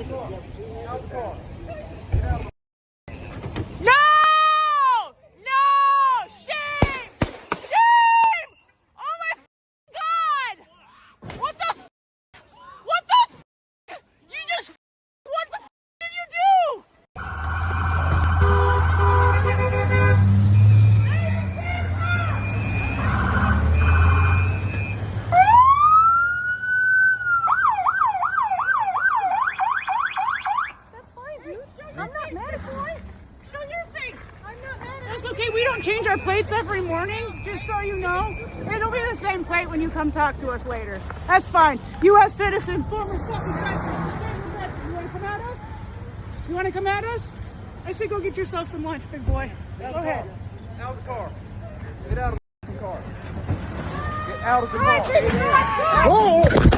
No! No! Shame! Shame! Oh my God! What the What the You just what the did you do? That's fine, dude. I'm not mad at you. Show your face. I'm not mad at you. That's okay. We don't change our plates every morning, just so you know. It'll be the same plate when you come talk to us later. That's fine. U.S. citizen, former fucking president. You want to come at us? You want to come at us? I say go get yourself some lunch, big boy. Go ahead. Out of the car. Get out of the car. Get out of the All right, car. take your lunch. Whoa!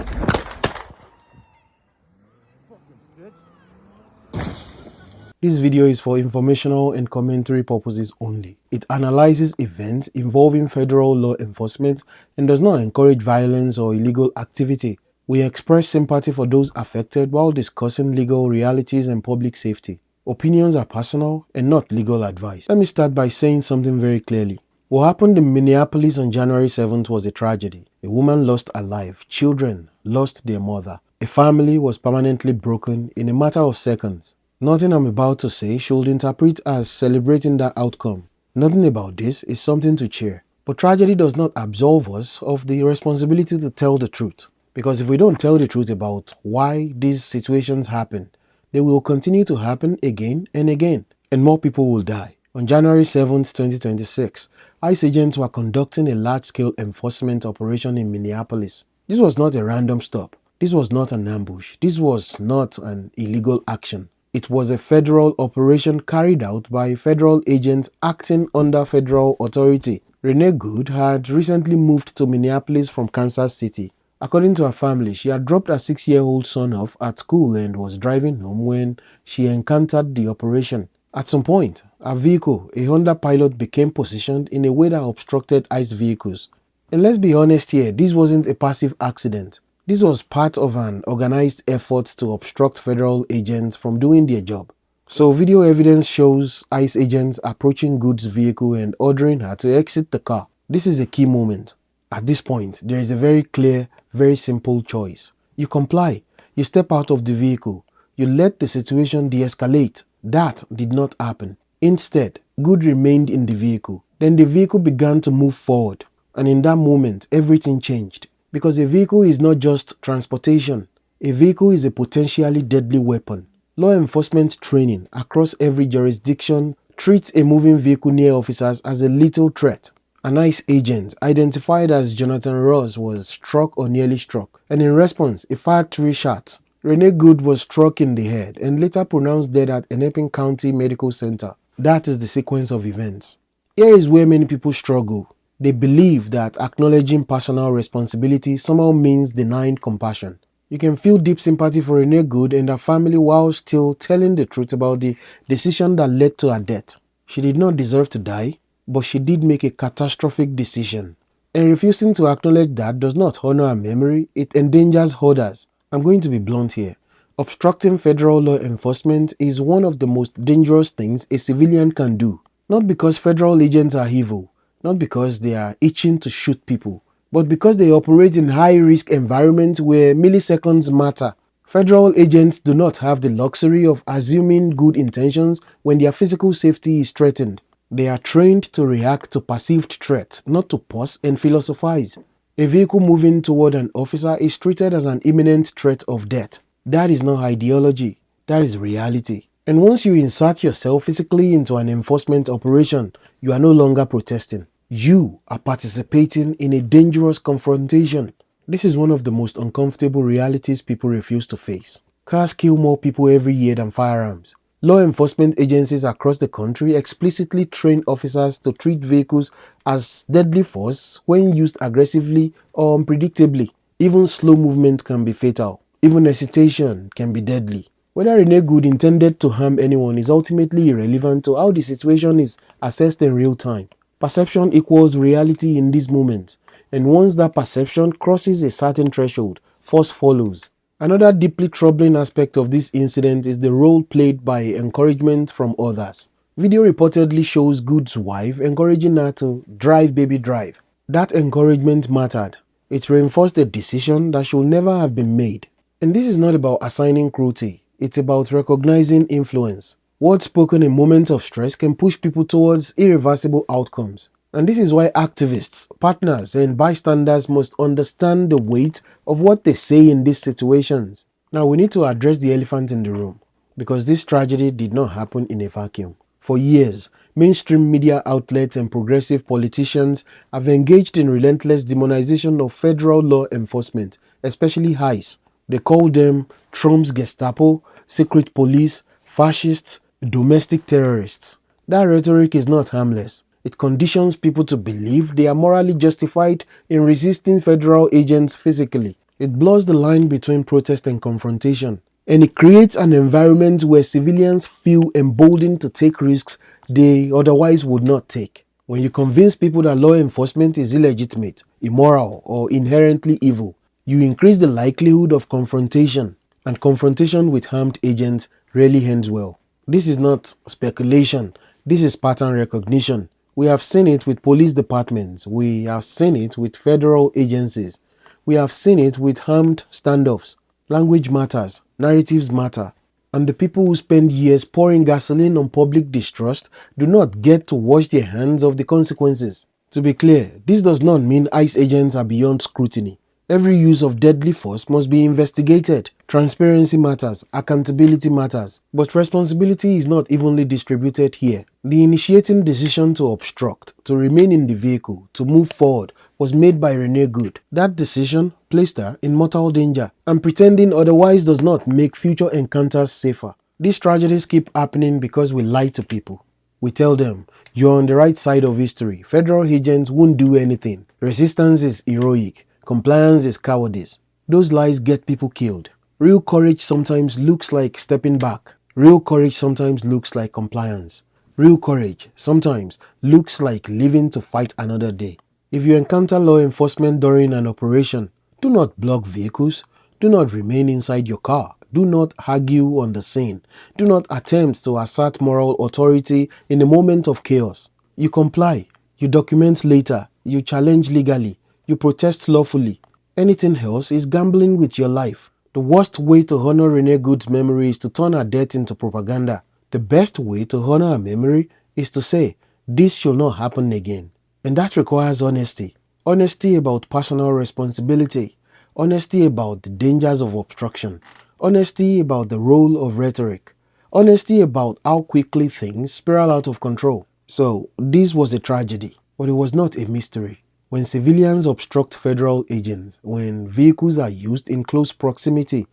This video is for informational and commentary purposes only. It analyzes events involving federal law enforcement and does not encourage violence or illegal activity. We express sympathy for those affected while discussing legal realities and public safety. Opinions are personal and not legal advice. Let me start by saying something very clearly. What happened in Minneapolis on January 7th was a tragedy. A woman lost her life. Children lost their mother. A family was permanently broken in a matter of seconds. Nothing I'm about to say should interpret as celebrating that outcome. Nothing about this is something to cheer. But tragedy does not absolve us of the responsibility to tell the truth. Because if we don't tell the truth about why these situations happen, they will continue to happen again and again, and more people will die. On January 7th, 2026, ICE agents were conducting a large-scale enforcement operation in Minneapolis. This was not a random stop. This was not an ambush. This was not an illegal action. It was a federal operation carried out by federal agents acting under federal authority. Renee Good had recently moved to Minneapolis from Kansas City. According to her family, she had dropped her 6-year-old son off at school and was driving home when she encountered the operation. At some point, her vehicle, a Honda Pilot, became positioned in a way that obstructed ICE vehicles. And let's be honest here, this wasn't a passive accident. This was part of an organized effort to obstruct federal agents from doing their job. So video evidence shows ICE agents approaching Good's vehicle and ordering her to exit the car. This is a key moment. At this point, there is a very clear, very simple choice. You comply. You step out of the vehicle. You let the situation de-escalate. That did not happen. Instead, Good remained in the vehicle. Then the vehicle began to move forward. And in that moment, everything changed. Because a vehicle is not just transportation. A vehicle is a potentially deadly weapon. Law enforcement training across every jurisdiction treats a moving vehicle near officers as a lethal threat. An ICE agent identified as Jonathan Ross was struck or nearly struck, and in response, he fired 3 shots. Renee Good was struck in the head and later pronounced dead at Hennepin County Medical Center. That is the sequence of events. Here is where many people struggle. They believe that acknowledging personal responsibility somehow means denying compassion. You can feel deep sympathy for Renee Good and her family while still telling the truth about the decision that led to her death. She did not deserve to die, but she did make a catastrophic decision. And refusing to acknowledge that does not honor her memory, it endangers others. I'm going to be blunt here. Obstructing federal law enforcement is one of the most dangerous things a civilian can do. Not because federal agents are evil, not because they are itching to shoot people, but because they operate in high-risk environments where milliseconds matter. Federal agents do not have the luxury of assuming good intentions when their physical safety is threatened. They are trained to react to perceived threats, not to pause and philosophize. A vehicle moving toward an officer is treated as an imminent threat of death. That is not ideology, that is reality. And once you insert yourself physically into an enforcement operation, you are no longer protesting. You are participating in a dangerous confrontation. This is one of the most uncomfortable realities people refuse to face. Cars kill more people every year than firearms. Law enforcement agencies across the country explicitly train officers to treat vehicles as deadly force when used aggressively or unpredictably. Even slow movement can be fatal. Even hesitation can be deadly. Whether Renee Good intended to harm anyone is ultimately irrelevant to how the situation is assessed in real time. Perception equals reality in this moment, and once that perception crosses a certain threshold, force follows. Another deeply troubling aspect of this incident is the role played by encouragement from others. Video reportedly shows Good's wife encouraging her to drive baby drive. That encouragement mattered. It reinforced a decision that should never have been made. And this is not about assigning cruelty, it's about recognizing influence. Words spoken in moments of stress can push people towards irreversible outcomes. And this is why activists, partners, and bystanders must understand the weight of what they say in these situations. Now, we need to address the elephant in the room, because this tragedy did not happen in a vacuum. For years, mainstream media outlets and progressive politicians have engaged in relentless demonization of federal law enforcement, especially ICE. They call them Trump's Gestapo, secret police, fascists, domestic terrorists. That rhetoric is not harmless. It conditions people to believe they are morally justified in resisting federal agents physically. It blurs the line between protest and confrontation. And it creates an environment where civilians feel emboldened to take risks they otherwise would not take. When you convince people that law enforcement is illegitimate, immoral, or inherently evil, you increase the likelihood of confrontation, and confrontation with armed agents rarely ends well. This is not speculation, this is pattern recognition. We have seen it with police departments, we have seen it with federal agencies, we have seen it with armed standoffs. Language matters, narratives matter, and the people who spend years pouring gasoline on public distrust do not get to wash their hands of the consequences. To be clear, this does not mean ICE agents are beyond scrutiny. Every use of deadly force must be investigated. Transparency matters, accountability matters, but responsibility is not evenly distributed here. The initiating decision to obstruct, to remain in the vehicle, to move forward was made by Renee Good. That decision placed her in mortal danger, and pretending otherwise does not make future encounters safer. These tragedies keep happening because we lie to people. We tell them, you're on the right side of history. Federal agents won't do anything. Resistance is heroic. Compliance is cowardice. Those lies get people killed. Real courage sometimes looks like stepping back. Real courage sometimes looks like compliance. Real courage sometimes looks like living to fight another day. If you encounter law enforcement during an operation, do not block vehicles. Do not remain inside your car. Do not argue on the scene. Do not attempt to assert moral authority in a moment of chaos. You comply. You document later. You challenge legally. You protest lawfully. Anything else is gambling with your life. The worst way to honor Renee Good's memory is to turn her death into propaganda. The best way to honor her memory is to say, this should not happen again. And that requires honesty. Honesty about personal responsibility. Honesty about the dangers of obstruction. Honesty about the role of rhetoric. Honesty about how quickly things spiral out of control. So, this was a tragedy, but it was not a mystery. When civilians obstruct federal agents, when vehicles are used in close proximity,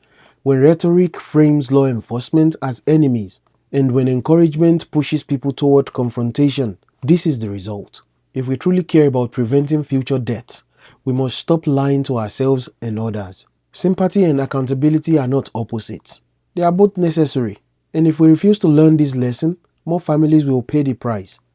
when rhetoric frames law enforcement as enemies, and when encouragement pushes people toward confrontation, this is the result. If we truly care about preventing future deaths, we must stop lying to ourselves and others. Sympathy and accountability are not opposites. They are both necessary. And if we refuse to learn this lesson, more families will pay the price.